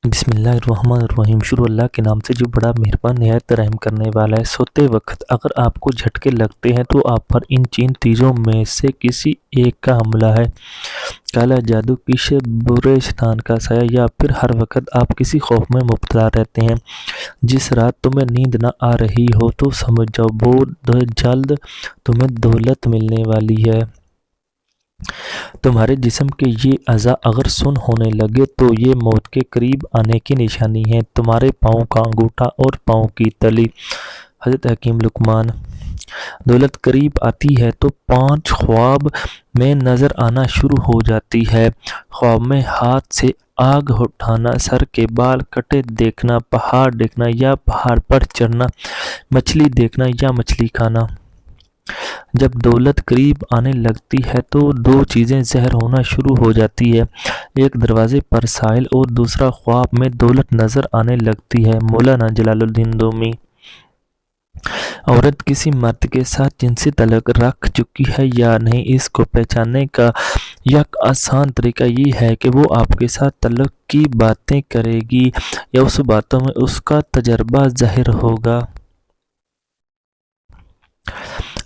بسم اللہ الرحمن الرحیم۔ شروع اللہ کے نام سے جو بڑا مہربان نہایت رحم کرنے والا ہے۔ سوتے وقت اگر آپ کو جھٹکے لگتے ہیں تو آپ پر ان چند چیزوں میں سے کسی ایک کا حملہ ہے: کالا جادو، کسی برے شیطان کا سایہ، یا پھر ہر وقت آپ کسی خوف میں مبتلا رہتے ہیں۔ جس رات تمہیں نیند نہ آ رہی ہو تو سمجھ جاؤ بہت جلد تمہیں دولت ملنے والی ہے۔ تمہارے جسم کے یہ اعضاء اگر سن ہونے لگے تو یہ موت کے قریب آنے کی نشانی ہے۔ تمہارے پاؤں کا انگوٹھا اور پاؤں کی تلی۔ حضرت حکیم لقمان۔ دولت قریب آتی ہے تو 5 خواب میں نظر آنا شروع ہو جاتی ہے۔ خواب میں ہاتھ سے آگ اٹھانا، سر کے بال کٹے دیکھنا، پہاڑ دیکھنا یا پہاڑ پر چڑھنا، مچھلی دیکھنا یا مچھلی کھانا۔ جب دولت قریب آنے لگتی ہے تو 2 چیزیں ظاہر ہونا شروع ہو جاتی ہے: ایک دروازے پر ساحل اور دوسرا خواب میں دولت نظر آنے لگتی ہے۔ مولانا جلال الدین رومی۔ عورت کسی مرد کے ساتھ جنسی تعلق رکھ چکی ہے یا نہیں، اس کو پہچاننے کا یک آسان طریقہ یہ ہے کہ وہ آپ کے ساتھ تعلق کی باتیں کرے گی یا اس باتوں میں اس کا تجربہ ظاہر ہوگا۔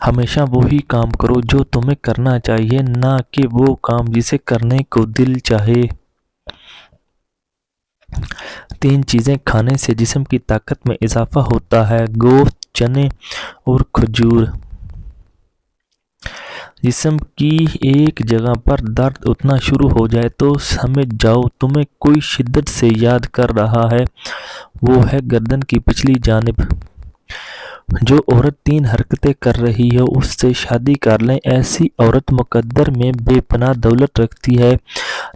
ہمیشہ وہی کام کرو جو تمہیں کرنا چاہیے، نہ کہ وہ کام جسے کرنے کو دل چاہے۔ 3 چیزیں کھانے سے جسم کی طاقت میں اضافہ ہوتا ہے: گوشت، چنے اور کھجور۔ جسم کی ایک جگہ پر درد اٹھنا شروع ہو جائے تو سمجھ جاؤ تمہیں کوئی شدت سے یاد کر رہا ہے، وہ ہے گردن کی پچھلی جانب۔ جو عورت 3 حرکتیں کر رہی ہو اس سے شادی کر لیں۔ ایسی عورت مقدر میں بے پناہ دولت رکھتی ہے،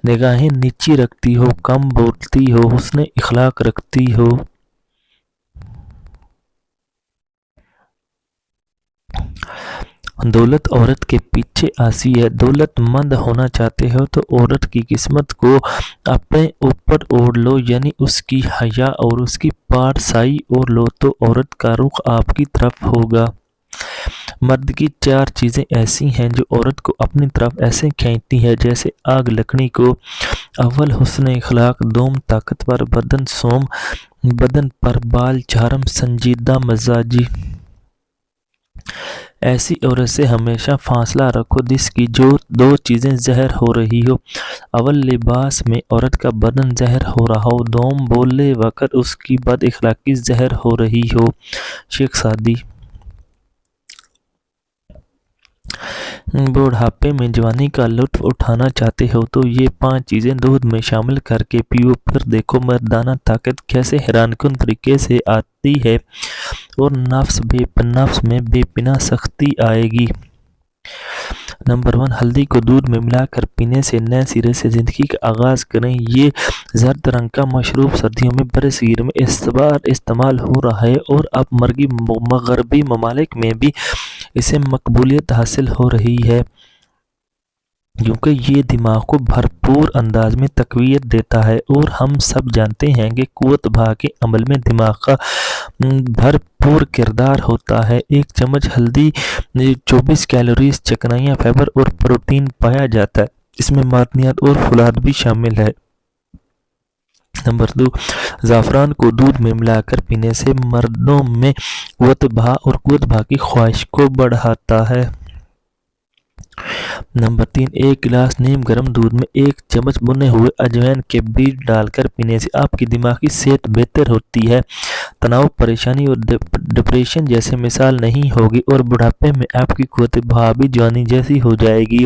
نگاہیں نیچی رکھتی ہو، کم بولتی ہو، حسن اخلاق رکھتی ہو۔ دولت عورت کے پیچھے آسی ہے۔ دولت مند ہونا چاہتے ہو تو عورت کی قسمت کو اپنے اوپر اوڑھ لو، یعنی اس کی حیا اور اس کی پارسائی اوڑھ لو تو عورت کا رخ آپ کی طرف ہوگا۔ مرد کی 4 چیزیں ایسی ہیں جو عورت کو اپنی طرف ایسے کھینچتی ہیں جیسے آگ لکڑی کو: اول حسن اخلاق، دوم طاقتور بدن، سوم بدن پر بال، چارم سنجیدہ مزاجی۔ ایسی عورت سے ہمیشہ فاصلہ رکھو جس کی جو 2 چیزیں ظاہر ہو رہی ہو: اول لباس میں عورت کا بدن ظاہر ہو رہا ہو، دوم بولے وقت اس کی بد اخلاقی ظاہر ہو رہی ہو۔ شیخ سعدی۔ بڑھاپے میں جوانی کا لطف اٹھانا چاہتے ہو تو یہ 5 چیزیں دودھ میں شامل کر کے پیو، پھر دیکھو مردانہ طاقت کیسے حیران کن طریقے سے آتی ہے اور نفس میں بے پناہ سختی آئے گی۔ نمبر 1، ہلدی کو دودھ میں ملا کر پینے سے نئے سرے سے زندگی کا آغاز کریں۔ یہ زرد رنگ کا مشروب سردیوں میں برصغیر میں اس بار استعمال ہو رہا ہے اور اب مغربی ممالک میں بھی اسے مقبولیت حاصل ہو رہی ہے، کیونکہ یہ دماغ کو بھرپور انداز میں تقویت دیتا ہے اور ہم سب جانتے ہیں کہ قوت بہا کے عمل میں دماغ کا بھرپور کردار ہوتا ہے۔ 1 چمچ ہلدی 24 کیلوریز، چکنائیاں، فائبر اور پروٹین پایا جاتا ہے۔ اس میں معدنیات اور فولاد بھی شامل ہے۔ نمبر 2، زعفران کو دودھ میں ملا کر پینے سے مردوں میں قوت بہا اور قوت بہا کی خواہش کو بڑھاتا ہے۔ نمبر 3، 1 گلاس نیم گرم دودھ میں 1 چمچ بھنے ہوئے اجوائن کے بیج ڈال کر پینے سے آپ کی دماغی صحت بہتر ہوتی ہے، تناؤ، پریشانی اور ڈپریشن جیسے مسائل نہیں ہوگی اور بڑھاپے میں آپ کی قوت بہا بھی جوانی جیسی ہو جائے گی۔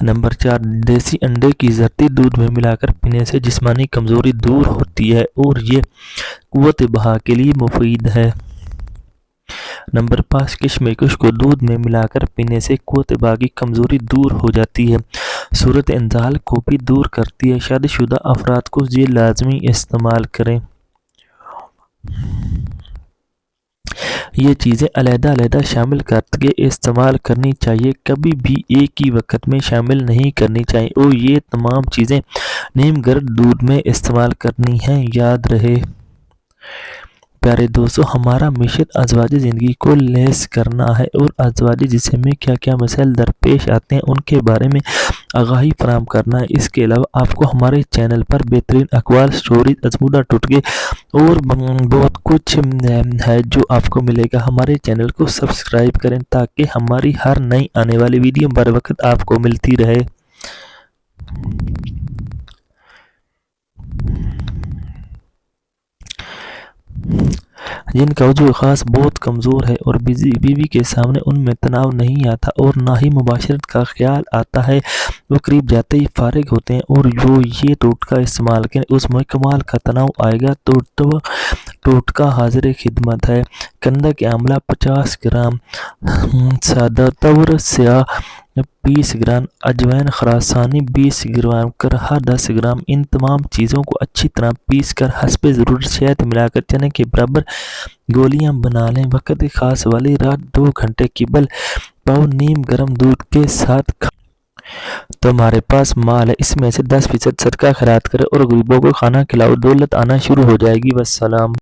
نمبر 4، دیسی انڈے کی زردی دودھ میں ملا کر پینے سے جسمانی کمزوری دور ہوتی ہے اور یہ قوت بہا کے لیے مفید ہے۔ نمبر 5، کشمش کو دودھ میں ملا کر پینے سے قوت بہا کی کمزوری دور ہو جاتی ہے، صورت انزال کو بھی دور کرتی ہے۔ شادی شدہ افراد کو یہ لازمی استعمال کریں۔ یہ چیزیں علیحدہ علیحدہ شامل کر کے استعمال کرنی چاہیے، کبھی بھی ایک ہی وقت میں شامل نہیں کرنی چاہیے اور یہ تمام چیزیں نیم گرم دودھ میں استعمال کرنی ہیں۔ یاد رہے پیارے دوستو، ہمارا مشن ازواجی زندگی کو لیس کرنا ہے اور ازواجی جسم میں کیا کیا مسائل درپیش آتے ہیں ان کے بارے میں آگاہی فراہم کرنا ہے۔ اس کے علاوہ آپ کو ہمارے چینل پر بہترین اقوال، سٹوریز، ازمودہ ٹوٹکے اور بہت کچھ ہے جو آپ کو ملے گا۔ ہمارے چینل کو سبسکرائب کریں تاکہ ہماری ہر نئی آنے والی ویڈیو بر وقت آپ کو ملتی رہے۔ جن کا وجود خاص بہت کمزور ہے اور بیوی کے سامنے ان میں تناؤ نہیں آتا اور نہ ہی مباشرت کا خیال آتا ہے، وہ قریب جاتے ہی فارغ ہوتے ہیں اور جو یہ ٹوٹکا استعمال کریں اس میں کمال کا تناؤ آئے گا۔ تو ٹوٹکا حاضر خدمت ہے۔ کندا کے آملہ 50 گرام، سادہ تور سیاہ 20 گرام، اجوین خراسانی 20 گرام، کرہا 10 گرام۔ ان تمام چیزوں کو اچھی طرح پیس کر حسب ضرورت شہد ملا کر چنے کے برابر گولیاں بنا لیں۔ وقت خاص والی رات 2 گھنٹے قبل پاؤ نیم گرم دودھ کے ساتھ تمہارے پاس مال ہے، اس میں سے 10% صدقہ خیرات کرے اور غریبوں کو کھانا کھلاؤ، دولت آنا شروع ہو جائے گی۔ والسلام۔